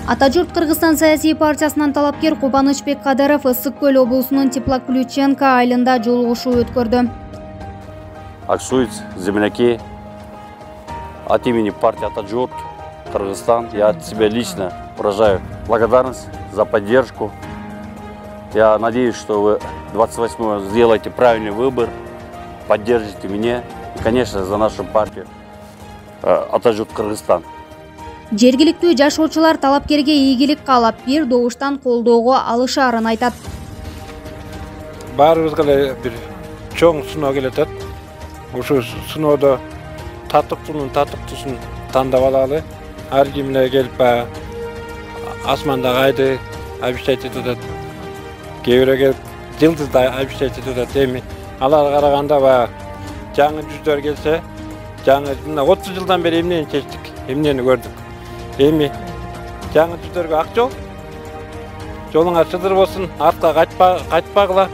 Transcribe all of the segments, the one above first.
Атажурт Кыргызстан саясий партиясынан талапкер Кубанычбек Кадыров Ысык Көл облусунун Теплоключенко айылында жолугушуу өткөрдү. Аксуец, земляки, от имени партии Атажурт Кыргызстан я от себя лично выражаю благодарность за поддержку. Я надеюсь, что вы 28-го сделаете правильный выбор, поддержите меня и, конечно, за нашу партию Атажурт Кыргызстан. Жергиликтүү жашоочулар талапкерге ийгилик каалап, бир добуштан колдоого алышаарын айтат. Баарыбызга эле бир чоң сыноо келатат. Ошо сыноодо татыктуусун тандап алалы. Ар кимне келип асмандагы айды обещать этип атат. Кээ бирөө келип жылдызды обещать этип атат. Эми аларга караганда жаңы жүздөр келсе, жаңы мына 30 жылдан бери эмнени чечтик, эмнени көрдүк. Эми жаңы жүздөргө ак жол. Жолуңа сыдыр болсун, артка кайтпагыла.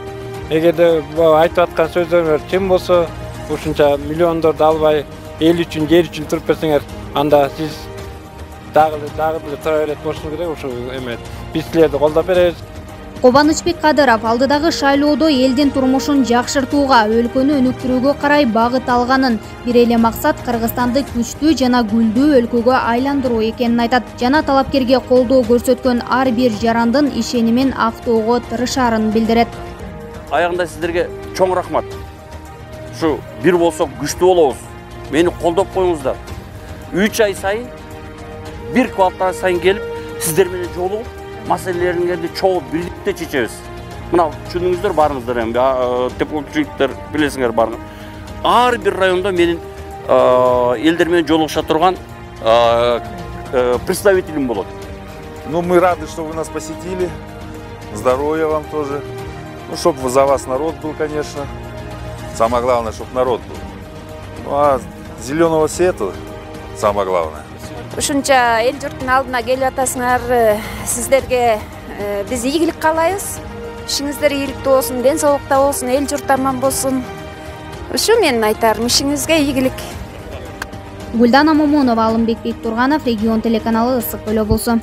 Эгерде айтып аткан сөздөр чын болсо, ушунча миллиондорду албай, эл үчүн, жер үчүн туруп берсеңер, анда сиз дагы тура берет болушуңуз керек. Ушу эме биз силерди колдоп беребиз. Кубанычбек Кадыров алдыдагы шайлоодо элдин турмушун жакшыртууга, өлкөнү өнүктүрүүгө карай багыт алганын, бир эле максат Кыргызстанды күчтүү жана гүлдүү өлкөгө айландыруу экенин айтат. Жана талапкерге колдоо көрсөткөн ар бир жарандын ишенимин актоого тырышаарын билдирет. Аягында сиздерге чоң рахмат. Ушу бир болсок күчтүү болобуз. Мени колдоп коюңуздар. 3 ай сайын, бир квартал сайын келип, сиздер менен жолугуп, маселелериңерди чогуу бирликте чечебиз. Мына түшүндүңүздөр, барыңыздар эми теплоключенттер билесиңер барыңыз. Ар бир райондо менин элдер менен жолугуша турган представителим болот. Ну, мы рады, что вы нас посетили. Здоровья вам тоже. Ну, чтобы за вас народ был, конечно. Самое главное, чтобы народ был. Ну, а зеленого света самое главное. Ушунча эл журттун алдына келип атасыңар, сиздерге биз ийгилик каалайбыз. Ишиңиздер ийгиликтүү болсун, ден соолукта болсун, эл журт аман болсун. Ушу менин айтарым, ишиңизге ийгилик. Гүлдана Момунова, Алымбек Бектурганов, Регион телеканалы, Ысык Көл облусу.